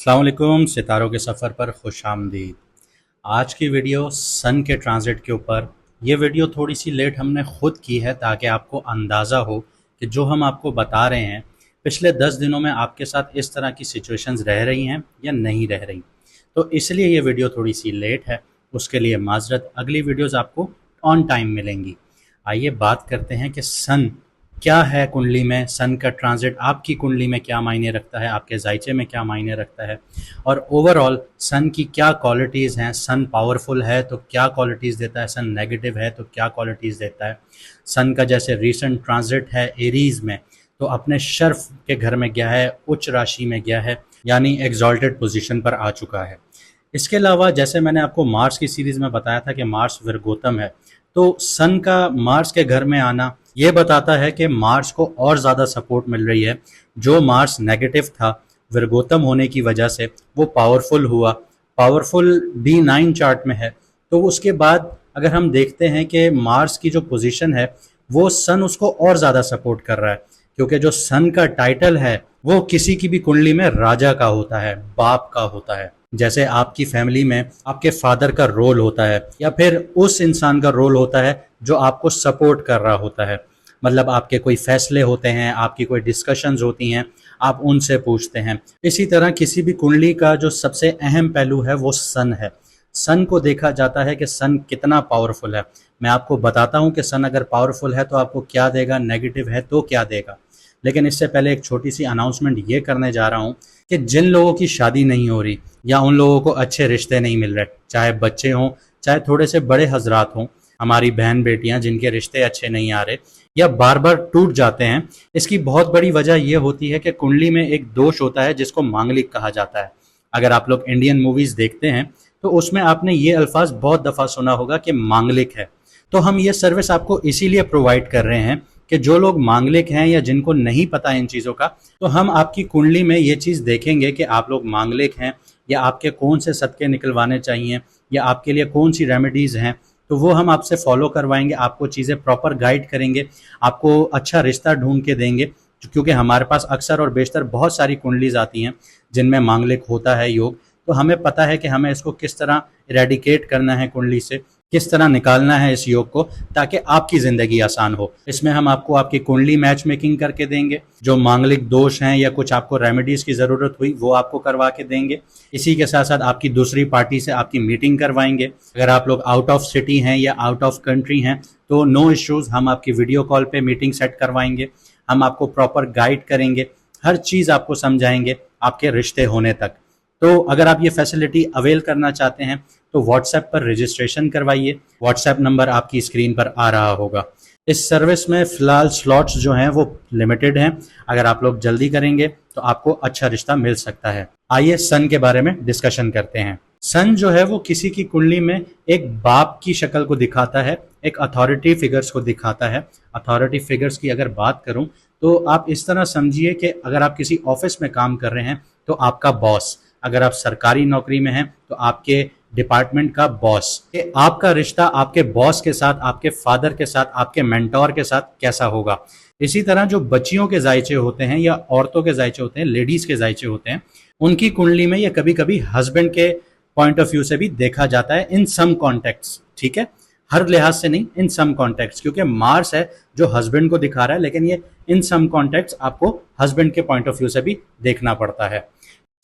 अस्सलाम वालेकुम, सितारों के सफ़र पर खुश आमदीद। आज की वीडियो सन के ट्रांजिट के ऊपर। ये वीडियो थोड़ी सी लेट हमने ख़ुद की है ताकि आपको अंदाज़ा हो कि जो हम आपको बता रहे हैं पिछले 10 दिनों में आपके साथ इस तरह की सिचुएशंस रह रही हैं या नहीं रह रही। तो इसलिए ये वीडियो थोड़ी सी लेट है, उसके लिए माजरत। अगली वीडियोज़ आपको ऑन टाइम मिलेंगी। आइए बात करते हैं कि सन क्या है कुंडली में। सन का ट्रांजिट आपकी कुंडली में क्या मायने रखता है, आपके जायचे में क्या मायने रखता है, और ओवरऑल सन की क्या क्वालिटीज़ हैं। सन पावरफुल है तो क्या क्वालिटीज़ देता है, सन नेगेटिव है तो क्या क्वालिटीज़ देता है। सन का जैसे रीसेंट ट्रांजिट है एरीज़ में, तो अपने शर्फ के घर में गया है, उच्च राशि में गया है, यानी एग्जॉल्टेड पोजीशन पर आ चुका है। इसके अलावा जैसे मैंने आपको मार्स की सीरीज़ में बताया था कि मार्स विरगोतम है, तो सन का मार्स के घर में आना ये बताता है कि मार्स को और ज़्यादा सपोर्ट मिल रही है। जो मार्स नेगेटिव था विरगोतम होने की वजह से वो पावरफुल हुआ, पावरफुल D9 चार्ट में है। तो उसके बाद अगर हम देखते हैं कि मार्स की जो पोजीशन है वो सन उसको और ज़्यादा सपोर्ट कर रहा है, क्योंकि जो सन का टाइटल है वो किसी की भी कुंडली में राजा का होता है, बाप का होता है। जैसे आपकी फैमिली में आपके फादर का रोल होता है या फिर उस इंसान का रोल होता है जो आपको सपोर्ट कर रहा होता है। मतलब आपके कोई फैसले होते हैं, आपकी कोई डिस्कशंस होती हैं, आप उनसे पूछते हैं। इसी तरह किसी भी कुंडली का जो सबसे अहम पहलू है वो सन है। सन को देखा जाता है कि सन कितना पावरफुल है। मैं आपको बताता हूँ कि सन अगर पावरफुल है तो आपको क्या देगा, नेगेटिव है तो क्या देगा। लेकिन इससे पहले एक छोटी सी अनाउंसमेंट ये करने जा रहा हूँ कि जिन लोगों की शादी नहीं हो रही या उन लोगों को अच्छे रिश्ते नहीं मिल रहे, चाहे बच्चे हों चाहे थोड़े से बड़े हजरात हों, हमारी बहन बेटियां जिनके रिश्ते अच्छे नहीं आ रहे या बार बार टूट जाते हैं, इसकी बहुत बड़ी वजह यह होती है कि कुंडली में एक दोष होता है जिसको मांगलिक कहा जाता है। अगर आप लोग इंडियन मूवीज देखते हैं तो उसमें आपने ये अल्फाज बहुत दफ़ा सुना होगा कि मांगलिक है। तो हम ये सर्विस आपको इसीलिए प्रोवाइड कर रहे हैं कि जो लोग मांगलिक हैं या जिनको नहीं पता इन चीज़ों का, तो हम आपकी कुंडली में ये चीज़ देखेंगे कि आप लोग मांगलिक हैं या आपके कौन से सदके निकलवाने चाहिए या आपके लिए कौन सी रेमेडीज़ हैं। तो वो हम आपसे फॉलो करवाएंगे, आपको चीज़ें प्रॉपर गाइड करेंगे, आपको अच्छा रिश्ता ढूंढ के देंगे। क्योंकि हमारे पास अक्सर और बेशतर बहुत सारी कुंडलीज आती हैं जिनमें मांगलिक होता है योग, तो हमें पता है कि हमें इसको किस तरह इरेडिकेट करना है कुंडली से, किस तरह निकालना है इस योग को ताकि आपकी ज़िंदगी आसान हो। इसमें हम आपको आपकी कुंडली मैच मेकिंग करके देंगे, जो मांगलिक दोष हैं या कुछ आपको रेमेडीज़ की ज़रूरत हुई वो आपको करवा के देंगे। इसी के साथ साथ आपकी दूसरी पार्टी से आपकी मीटिंग करवाएंगे। अगर आप लोग आउट ऑफ सिटी हैं या आउट ऑफ कंट्री हैं तो नो इश्यूज़, हम आपकी वीडियो कॉल पे मीटिंग सेट करवाएंगे। हम आपको प्रॉपर गाइड करेंगे, हर चीज़ आपको समझाएंगे आपके रिश्ते होने तक। तो अगर आप ये फैसिलिटी अवेल करना चाहते हैं तो व्हाट्सएप पर रजिस्ट्रेशन करवाइए। व्हाट्सएप नंबर आपकी स्क्रीन पर आ रहा होगा। इस सर्विस में फ़िलहाल स्लॉट्स जो हैं वो लिमिटेड हैं। अगर आप लोग जल्दी करेंगे तो आपको अच्छा रिश्ता मिल सकता है। आइए सन के बारे में डिस्कशन करते हैं। सन जो है वो किसी की कुंडली में एक बाप की शक्ल को दिखाता है, एक अथॉरिटी फिगर्स को दिखाता है। अथॉरिटी फिगर्स की अगर बात करूं तो आप इस तरह समझिए कि अगर आप किसी ऑफिस में काम कर रहे हैं तो आपका बॉस, अगर आप सरकारी नौकरी में हैं तो आपके डिपार्टमेंट का बॉस। आपका रिश्ता आपके बॉस के साथ, आपके फादर के साथ, आपके मेंटोर के साथ कैसा होगा। इसी तरह जो बच्चियों के जायचे होते हैं या औरतों के जायचे होते हैं, लेडीज के जायचे होते हैं, उनकी कुंडली में ये कभी कभी हस्बैंड के पॉइंट ऑफ व्यू से भी देखा जाता है इन सम कॉन्टेक्ट्स। ठीक है, हर लिहाज से नहीं, इन सम कॉन्टेक्ट्स, क्योंकि मार्स है जो हस्बैंड को दिखा रहा है, लेकिन ये इन सम कॉन्टेक्ट्स आपको हस्बैंड के पॉइंट ऑफ व्यू से भी देखना पड़ता है।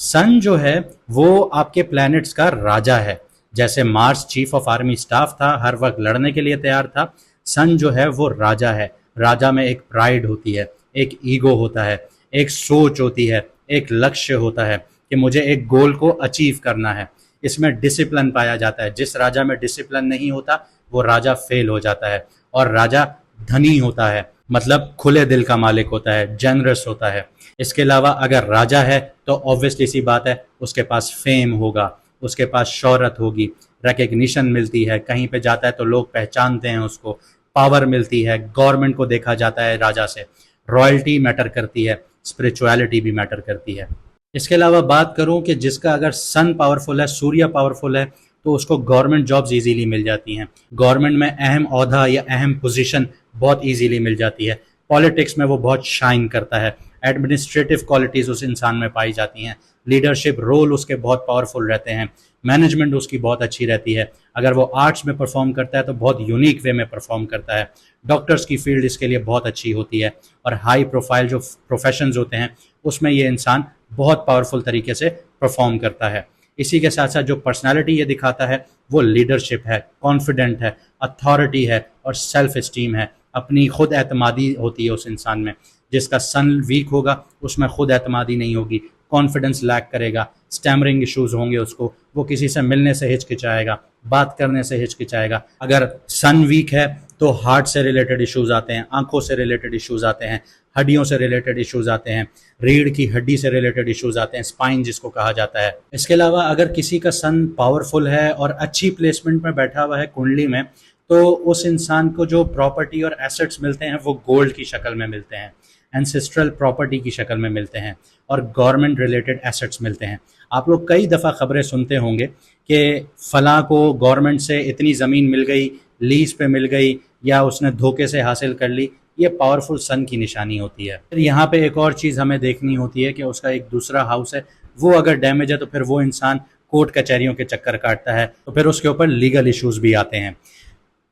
सन जो है वो आपके प्लैनेट्स का राजा है। जैसे Mars chief of army staff था, हर वक्त लड़ने के लिए तैयार था, सन जो है वो राजा है। राजा में एक प्राइड होती है, एक ईगो होता है, एक सोच होती है, एक लक्ष्य होता है कि मुझे एक गोल को अचीव करना है। इसमें डिसिप्लिन पाया जाता है। जिस राजा में डिसिप्लिन नहीं होता वो राजा फेल हो जाता है। और राजा धनी होता है, मतलब खुले दिल का मालिक होता है, जेनरस होता है। इसके अलावा अगर राजा है तो ऑब्वियसली सी बात है उसके पास फेम होगा, उसके पास शोहरत होगी, रिकग्निशन मिलती है, कहीं पे जाता है तो लोग पहचानते हैं उसको, पावर मिलती है, गवर्नमेंट को देखा जाता है राजा से, रॉयल्टी मैटर करती है, स्पिरिचुअलिटी भी मैटर करती है। इसके अलावा बात करूं कि जिसका अगर सन पावरफुल है, सूर्य पावरफुल है, तो उसको गवर्नमेंट जॉब्स इजीली मिल जाती हैं। गवर्नमेंट में अहम ओहदा या अहम पोजीशन बहुत इजीली मिल जाती है। पॉलिटिक्स में वो बहुत शाइन करता है। एडमिनिस्ट्रेटिव क्वालिटीज़ उस इंसान में पाई जाती हैं, लीडरशिप रोल उसके बहुत पावरफुल रहते हैं, मैनेजमेंट उसकी बहुत अच्छी रहती है। अगर वो आर्ट्स में परफॉर्म करता है तो बहुत यूनिक वे में परफॉर्म करता है। डॉक्टर्स की फील्ड इसके लिए बहुत अच्छी होती है और हाई प्रोफाइल जो प्रोफेशंस होते हैं उसमें ये इंसान बहुत पावरफुल तरीके से परफॉर्म करता है। इसी के साथ साथ जो पर्सनालिटी ये दिखाता है वो लीडरशिप है, कॉन्फिडेंट है, अथॉरिटी है और सेल्फ इस्टीम है। अपनी खुद एतमादी होती है उस इंसान में। जिसका सन वीक होगा उसमें खुद एतमादी नहीं होगी, कॉन्फिडेंस लैक करेगा, स्टैमरिंग इश्यूज होंगे उसको, वो किसी से मिलने से हिचकिचाएगा, बात करने से हिचकिचाएगा। अगर सन वीक है तो हार्ट से रिलेटेड इश्यूज आते हैं, आंखों से रिलेटेड इश्यूज आते हैं, हड्डियों से रिलेटेड इश्यूज आते हैं, रीढ़ की हड्डी से रिलेटेड इश्यूज आते हैं, स्पाइन जिसको कहा जाता है। इसके अलावा अगर किसी का सन पावरफुल है और अच्छी प्लेसमेंट में बैठा हुआ है कुंडली में, तो उस इंसान को जो प्रॉपर्टी और एसेट्स मिलते हैं वो गोल्ड की शक्ल में मिलते हैं, एंसेस्ट्रल प्रॉपर्टी की शक्ल में मिलते हैं और गवर्नमेंट रिलेटेड एसेट्स मिलते हैं। आप लोग कई दफ़ा खबरें सुनते होंगे कि फलां को गवर्नमेंट से इतनी ज़मीन मिल गई, लीज पे मिल गई या उसने धोखे से हासिल कर ली। ये पावरफुल सन की निशानी होती है। फिर यहाँ पे एक और चीज़ हमें देखनी होती है कि उसका एक दूसरा हाउस है, वो अगर डैमेज है तो फिर वो इंसान कोर्ट कचहरियों के चक्कर काटता है, तो फिर उसके ऊपर लीगल इश्यूज भी आते हैं।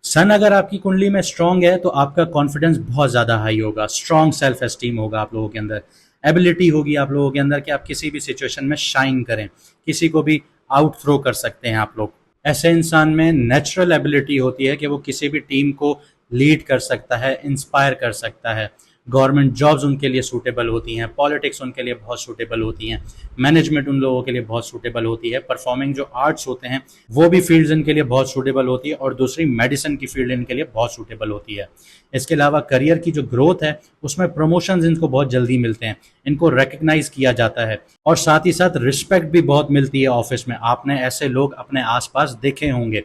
सन अगर आपकी कुंडली में स्ट्रांग है तो आपका कॉन्फिडेंस बहुत ज़्यादा हाई होगा, स्ट्रांग सेल्फ एस्टीम होगा आप लोगों के अंदर, एबिलिटी होगी आप लोगों के अंदर कि आप किसी भी सिचुएशन में शाइन करें, किसी को भी आउट थ्रो कर सकते हैं आप लोग। ऐसे इंसान में नेचुरल एबिलिटी होती है कि वो किसी भी टीम को लीड कर सकता है, इंस्पायर कर सकता है। गवर्नमेंट जॉब्स उनके लिए सूटेबल होती हैं, पॉलिटिक्स उनके लिए बहुत सूटेबल होती हैं, मैनेजमेंट उन लोगों के लिए बहुत सूटेबल होती है, परफॉर्मिंग जो आर्ट्स होते हैं वो भी फील्ड्स इनके लिए बहुत सूटेबल होती है और दूसरी मेडिसिन की फील्ड इनके लिए बहुत सूटेबल होती है। इसके अलावा करियर की जो ग्रोथ है उसमें प्रमोशंस इनको बहुत जल्दी मिलते हैं, इनको रिकग्नाइज किया जाता है और साथ ही साथ रिस्पेक्ट भी बहुत मिलती है ऑफिस में। आपने ऐसे लोग अपने आसपास देखे होंगे।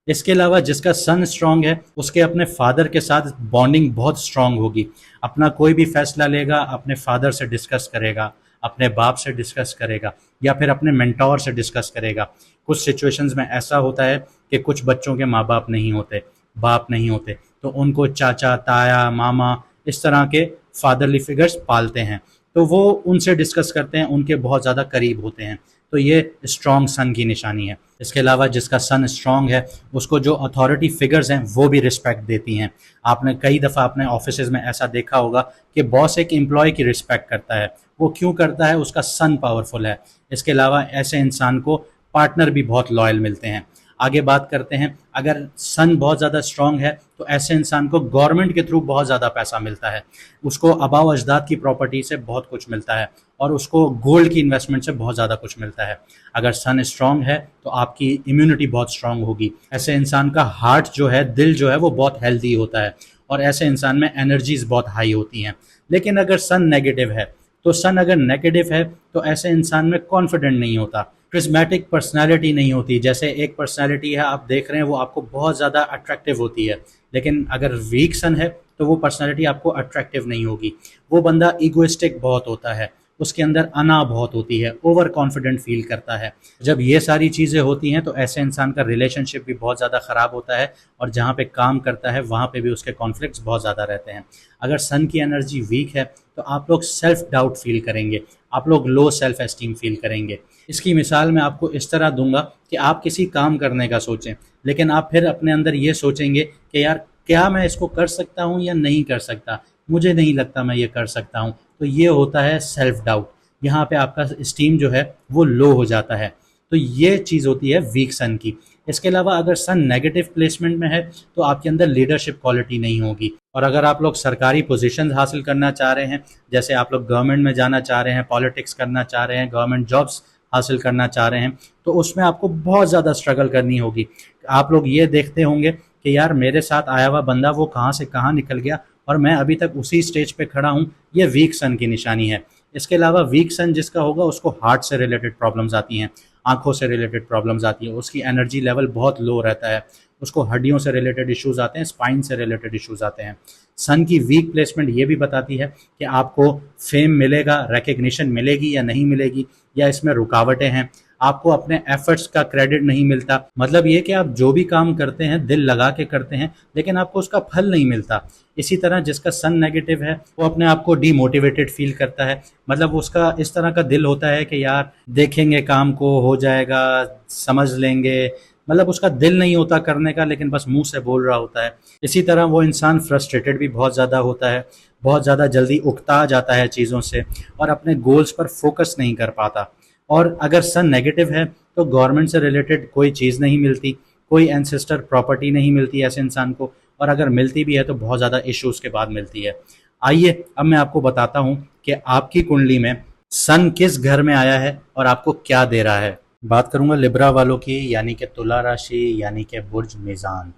इसके अलावा जिसका सन स्ट्रांग है उसके अपने फादर के साथ बॉन्डिंग बहुत स्ट्रांग होगी। अपना कोई भी फैसला लेगा अपने फादर से डिस्कस करेगा, अपने बाप से डिस्कस करेगा या फिर अपने मेंटोर से डिस्कस करेगा। कुछ सिचुएशंस में ऐसा होता है कि कुछ बच्चों के माँ बाप नहीं होते, बाप नहीं होते, तो उनको चाचा, ताया, मामा इस तरह के फादरली फिगर्स पालते हैं, तो वो उनसे डिस्कस करते हैं, उनके बहुत ज़्यादा करीब होते हैं। तो ये स्ट्रॉन्ग सन की निशानी है। इसके अलावा जिसका सन स्ट्रॉन्ग है उसको जो अथॉरिटी फिगर्स हैं वो भी रिस्पेक्ट देती हैं। आपने कई दफ़ा अपने ऑफिस में ऐसा देखा होगा कि बॉस एक एम्प्लॉय की रिस्पेक्ट करता है। वो क्यों करता है? उसका सन पावरफुल है। इसके अलावा ऐसे इंसान को पार्टनर भी बहुत लॉयल मिलते हैं। आगे बात करते हैं, अगर सन बहुत ज़्यादा स्ट्रॉन्ग है तो ऐसे इंसान को गवर्नमेंट के थ्रू बहुत ज़्यादा पैसा मिलता है, उसको आबाव अजदाद की प्रॉपर्टी से बहुत कुछ मिलता है और उसको गोल्ड की इन्वेस्टमेंट से बहुत ज़्यादा कुछ मिलता है। अगर सन स्ट्रॉन्ग है तो आपकी इम्यूनिटी बहुत स्ट्रॉन्ग होगी। ऐसे इंसान का हार्ट जो है, दिल जो है वो बहुत हेल्दी होता है और ऐसे इंसान में एनर्जीज बहुत हाई होती हैं। लेकिन अगर सन नेगेटिव है तो सन अगर नेगेटिव है तो ऐसे इंसान में कॉन्फिडेंट नहीं होता, क्रिस्मेटिक पर्सनालिटी नहीं होती। जैसे एक पर्सनालिटी है आप देख रहे हैं वो आपको बहुत ज़्यादा अट्रैक्टिव होती है, लेकिन अगर वीक सन है तो वो पर्सनालिटी आपको अट्रैक्टिव नहीं होगी। वो बंदा ईगोइस्टिक बहुत होता है, उसके अंदर अना बहुत होती है, ओवर कॉन्फिडेंट फील करता है। जब ये सारी चीज़ें होती हैं तो ऐसे इंसान का रिलेशनशिप भी बहुत ज़्यादा ख़राब होता है और जहाँ पे काम करता है वहाँ पे भी उसके कॉन्फ्लिक्ट्स बहुत ज़्यादा रहते हैं। अगर सन की एनर्जी वीक है तो आप लोग सेल्फ डाउट फील करेंगे, आप लोग लो सेल्फ एस्टीम फील करेंगे। इसकी मिसाल मैं आपको इस तरह दूंगा कि आप किसी काम करने का सोचें, लेकिन आप फिर अपने अंदर ये सोचेंगे कि यार क्या मैं इसको कर सकता हूँ या नहीं कर सकता, मुझे नहीं लगता मैं ये कर सकता हूँ। तो ये होता है सेल्फ डाउट। यहाँ पे आपका स्टीम जो है वो लो हो जाता है। तो ये चीज़ होती है वीक सन की। इसके अलावा अगर सन नेगेटिव प्लेसमेंट में है तो आपके अंदर लीडरशिप क्वालिटी नहीं होगी। और अगर आप लोग सरकारी पोजीशंस हासिल करना चाह रहे हैं, जैसे आप लोग गवर्नमेंट में जाना चाह रहे हैं, पॉलिटिक्स करना चाह रहे हैं, गवर्नमेंट जॉब्स हासिल करना चाह रहे हैं, तो उसमें आपको बहुत ज़्यादा स्ट्रगल करनी होगी। आप लोग ये देखते होंगे कि यार मेरे साथ आया हुआ बंदा वो कहाँ से कहाँ निकल गया और मैं अभी तक उसी स्टेज पे खड़ा हूँ। ये वीक सन की निशानी है। इसके अलावा वीक सन जिसका होगा उसको हार्ट से रिलेटेड प्रॉब्लम्स आती हैं, आंखों से रिलेटेड प्रॉब्लम्स आती हैं, उसकी एनर्जी लेवल बहुत लो रहता है, उसको हड्डियों से रिलेटेड इश्यूज आते हैं, स्पाइन से रिलेटेड इश्यूज आते हैं। सन की वीक प्लेसमेंट ये भी बताती है कि आपको फेम मिलेगा, रिकग्निशन मिलेगी या नहीं मिलेगी, या इसमें रुकावटें हैं। आपको अपने एफर्ट्स का क्रेडिट नहीं मिलता। मतलब ये कि आप जो भी काम करते हैं दिल लगा के करते हैं, लेकिन आपको उसका फल नहीं मिलता। इसी तरह जिसका सन नेगेटिव है वो अपने आप को डीमोटिवेटेड फील करता है। मतलब उसका इस तरह का दिल होता है कि यार देखेंगे, काम को हो जाएगा, समझ लेंगे। मतलब उसका दिल नहीं होता करने का, लेकिन बस मुंह से बोल रहा होता है। इसी तरह वो इंसान फ्रस्ट्रेटेड भी बहुत ज़्यादा होता है, बहुत ज़्यादा जल्दी उकता जाता है चीज़ों से और अपने गोल्स पर फोकस नहीं कर पाता। और अगर सन नेगेटिव है तो गवर्नमेंट से रिलेटेड कोई चीज़ नहीं मिलती, कोई एंसेस्टर प्रॉपर्टी नहीं मिलती ऐसे इंसान को, और अगर मिलती भी है तो बहुत ज़्यादा इश्यूज़ के बाद मिलती है। आइए अब मैं आपको बताता हूँ कि आपकी कुंडली में सन किस घर में आया है और आपको क्या दे रहा है। बात करूंगा लिब्रा वालों की, यानी कि तुला राशि, यानी कि बुर्ज मीज़ान।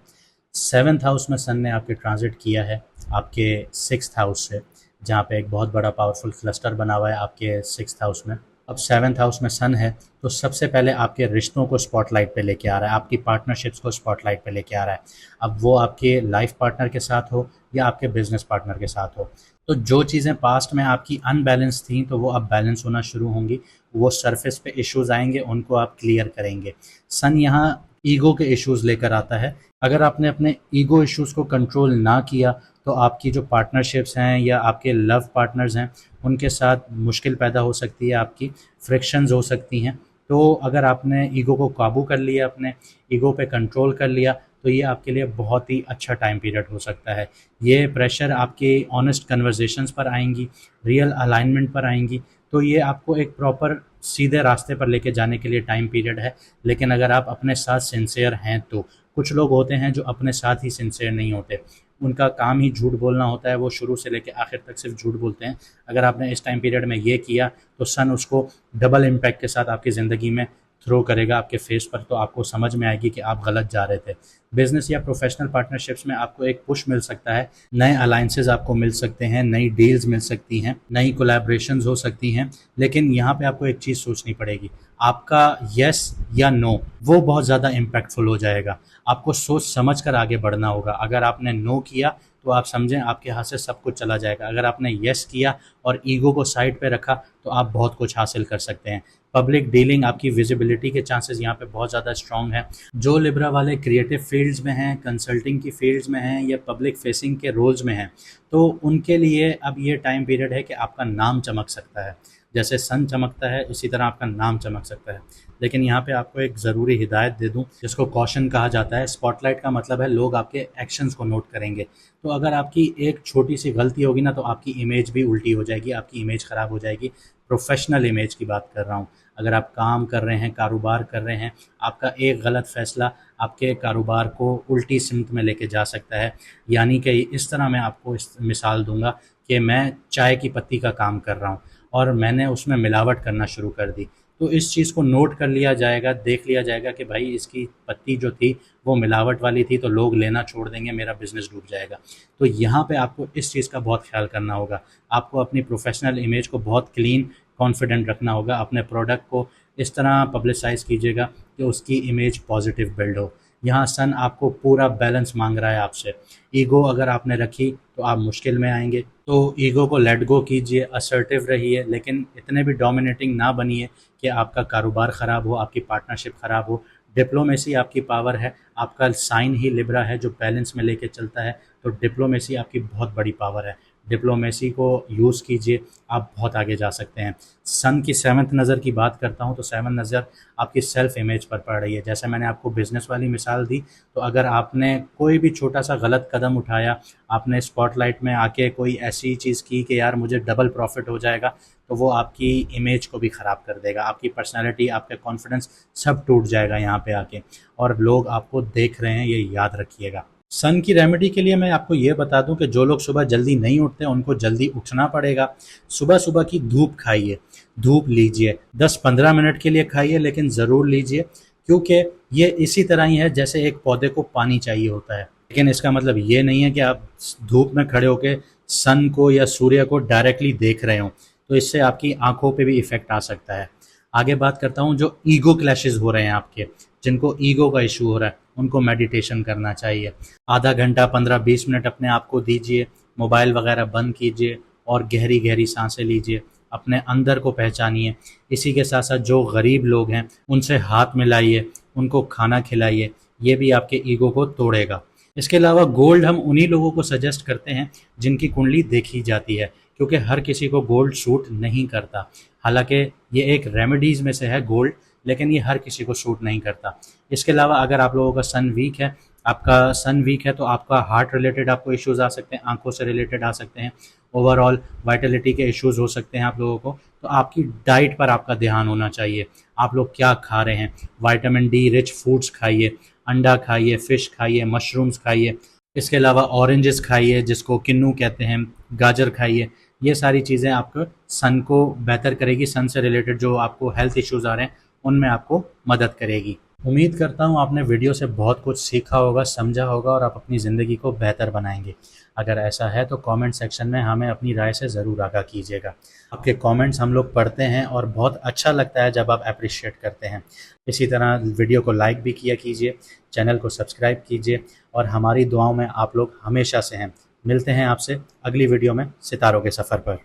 सेवन्थ हाउस में सन ने आपके ट्रांजिट किया है आपके सिक्स्थ हाउस से, जहाँ पे एक बहुत बड़ा पावरफुल क्लस्टर बना हुआ है आपके सिक्स्थ हाउस में। अब सेवन्थ हाउस में सन है तो सबसे पहले आपके रिश्तों को स्पॉटलाइट पे लेके आ रहा है, आपकी पार्टनरशिप्स को स्पॉटलाइट पे लेके आ रहा है। अब वो आपके लाइफ पार्टनर के साथ हो या आपके बिजनेस पार्टनर के साथ हो, तो जो चीज़ें पास्ट में आपकी अनबैलेंस थी तो वो अब बैलेंस होना शुरू होंगी। वो सरफेस पे इश्यूज आएंगे, उनको आप क्लियर करेंगे। सन यहाँ ईगो के इश्यूज लेकर आता है। अगर आपने अपने ईगो इश्यूज को कंट्रोल ना किया तो आपकी जो पार्टनरशिप्स हैं या आपके लव पार्टनर्स हैं उनके साथ मुश्किल पैदा हो सकती है, आपकी फ्रिक्शंस हो सकती हैं। तो अगर आपने ईगो को काबू कर लिया, अपने ईगो पे कंट्रोल कर लिया, तो ये आपके लिए बहुत ही अच्छा टाइम पीरियड हो सकता है। ये प्रेशर आपके ऑनेस्ट कन्वर्जेशंस पर आएंगी, रियल अलाइनमेंट पर आएंगी, तो ये आपको एक प्रॉपर सीधे रास्ते पर लेके जाने के लिए टाइम पीरियड है। लेकिन अगर आप अपने साथ सिंसियर हैं तो, कुछ लोग होते हैं जो अपने साथ ही सिंसियर नहीं होते, उनका काम ही झूठ बोलना होता है, वो शुरू से लेकर आखिर तक सिर्फ झूठ बोलते हैं। अगर आपने इस टाइम पीरियड में ये किया तो सन उसको डबल इम्पैक्ट के साथ आपकी ज़िंदगी में थ्रो करेगा आपके फेस पर, तो आपको समझ में आएगी कि आप गलत जा रहे थे। बिजनेस या प्रोफेशनल पार्टनरशिप्स में आपको एक पुश मिल सकता है, नए अलाइंसेस आपको मिल सकते हैं, नई डील्स मिल सकती हैं, नई कोलैबोरेशंस हो सकती हैं। लेकिन यहाँ पे आपको एक चीज़ सोचनी पड़ेगी, आपका यस या नो वो बहुत ज़्यादा इम्पैक्टफुल हो जाएगा। आपको सोच समझ कर आगे बढ़ना होगा। अगर आपने नो किया तो आप समझें आपके हाथ से सब कुछ चला जाएगा। अगर आपने यस किया और ईगो को साइड पे रखा तो आप बहुत कुछ हासिल कर सकते हैं। पब्लिक डीलिंग, आपकी विजिबिलिटी के चांसेस यहाँ पे बहुत ज़्यादा स्ट्रॉन्ग है। जो लिब्रा वाले क्रिएटिव फील्ड्स में हैं, कंसल्टिंग की फील्ड्स में हैं या पब्लिक फेसिंग के रोल्स में हैं, तो उनके लिए अब ये टाइम पीरियड है कि आपका नाम चमक सकता है। जैसे सन चमकता है उसी तरह आपका नाम चमक सकता है। लेकिन यहाँ पे आपको एक ज़रूरी हिदायत दे दूँ, जिसको कॉशन कहा जाता है। स्पॉटलाइट का मतलब है लोग आपके एक्शंस को नोट करेंगे। तो अगर आपकी एक छोटी सी गलती होगी ना तो आपकी इमेज भी उल्टी हो जाएगी, आपकी इमेज ख़राब हो जाएगी। प्रोफेशनल इमेज की बात कर रहा हूँ। अगर आप काम कर रहे हैं, कारोबार कर रहे हैं, आपका एक गलत फैसला आपके कारोबार को उल्टी सिमत में लेके जा सकता है। यानी कि इस तरह मैं आपको इस मिसाल दूंगा कि मैं चाय की पत्ती का काम कर रहा हूँ और मैंने उसमें मिलावट करना शुरू कर दी, तो इस चीज़ को नोट कर लिया जाएगा, देख लिया जाएगा कि भाई इसकी पत्ती जो थी वो मिलावट वाली थी, तो लोग लेना छोड़ देंगे, मेरा बिज़नेस डूब जाएगा। तो यहाँ पे आपको इस चीज़ का बहुत ख्याल करना होगा। आपको अपनी प्रोफेशनल इमेज को बहुत क्लीन, कॉन्फिडेंट रखना होगा। अपने प्रोडक्ट को इस तरह पब्लिसाइज़ कीजिएगा कि उसकी इमेज पॉजिटिव बिल्ड हो। यहाँ सन आपको पूरा बैलेंस मांग रहा है आपसे। ईगो अगर आपने रखी तो आप मुश्किल में आएंगे, तो ईगो को लेट गो कीजिए, असर्टिव रहिए, लेकिन इतने भी डोमिनेटिंग ना बनिए कि आपका कारोबार ख़राब हो, आपकी पार्टनरशिप ख़राब हो। डिप्लोमेसी आपकी पावर है, आपका साइन ही लिब्रा है जो बैलेंस में लेके चलता है, तो डिप्लोमेसी आपकी बहुत बड़ी पावर है। डिप्लोमेसी को यूज़ कीजिए, आप बहुत आगे जा सकते हैं। सन की सेवन्थ नज़र की बात करता हूँ तो सेवन्थ नज़र आपकी सेल्फ इमेज पर पड़ रही है। जैसे मैंने आपको बिज़नेस वाली मिसाल दी, तो अगर आपने कोई भी छोटा सा गलत कदम उठाया, आपने स्पॉटलाइट में आके कोई ऐसी चीज़ की कि यार मुझे डबल प्रॉफिट हो जाएगा, तो वो आपकी इमेज को भी ख़राब कर देगा। आपकी पर्सनैलिटी, आपका कॉन्फिडेंस सब टूट जाएगा यहाँ पे आके, और लोग आपको देख रहे हैं, ये याद रखिएगा। सन की रेमेडी के लिए मैं आपको ये बता दूं कि जो लोग सुबह जल्दी नहीं उठते उनको जल्दी उठना पड़ेगा। सुबह सुबह की धूप खाइए, धूप लीजिए, 10-15 मिनट के लिए खाइए, लेकिन ज़रूर लीजिए, क्योंकि ये इसी तरह ही है जैसे एक पौधे को पानी चाहिए होता है। लेकिन इसका मतलब ये नहीं है कि आप धूप में खड़े होकर सन को या सूर्य को डायरेक्टली देख रहे हो, तो इससे आपकी आंखों पे भी इफ़ेक्ट आ सकता है। आगे बात करता हूँ, जो ईगो क्लैशेस हो रहे हैं आपके, जिनको ईगो का इशू हो रहा है, उनको मेडिटेशन करना चाहिए। आधा घंटा 15-20 मिनट अपने आप को दीजिए, मोबाइल वगैरह बंद कीजिए और गहरी गहरी सांसें लीजिए। अपने अंदर को पहचानिए। इसी के साथ साथ जो गरीब लोग हैं उनसे हाथ मिलाइए, उनको खाना खिलाइए, ये भी आपके ईगो को तोड़ेगा। इसके अलावा गोल्ड हम उन्हीं लोगों को सजेस्ट करते हैं जिनकी कुंडली देखी जाती है, क्योंकि हर किसी को गोल्ड सूट नहीं करता। हालांकि ये एक रेमेडीज़ में से है गोल्ड, लेकिन ये हर किसी को सूट नहीं करता। इसके अलावा अगर आप लोगों का सन वीक है, आपका सन वीक है तो आपका हार्ट रिलेटेड आपको इश्यूज़ आ सकते हैं, आंखों से रिलेटेड आ सकते हैं, ओवरऑल वाइटलिटी के इश्यूज़ हो सकते हैं आप लोगों को। तो आपकी डाइट पर आपका ध्यान होना चाहिए, आप लोग क्या खा रहे हैं। विटामिन डी रिच फूड्स खाइए, अंडा खाइए, फ़िश खाइए, मशरूम्स खाइए। इसके अलावा ऑरेंजेस खाइए जिसको किन्नू कहते हैं, गाजर खाइए। ये सारी चीज़ें आपको सन को बेहतर करेगी, सन से रिलेटेड जो आपको हेल्थ इश्यूज़ आ रहे हैं उनमें आपको मदद करेगी। उम्मीद करता हूँ आपने वीडियो से बहुत कुछ सीखा होगा, समझा होगा और आप अपनी ज़िंदगी को बेहतर बनाएंगे। अगर ऐसा है तो कमेंट सेक्शन में हमें अपनी राय से ज़रूर आगाह कीजिएगा। आपके कमेंट्स हम लोग पढ़ते हैं और बहुत अच्छा लगता है जब आप अप्रिशिएट करते हैं। इसी तरह वीडियो को लाइक भी किया कीजिए, चैनल को सब्सक्राइब कीजिए और हमारी दुआओं में आप लोग हमेशा से हैं। मिलते हैं आपसे अगली वीडियो में सितारों के सफ़र पर।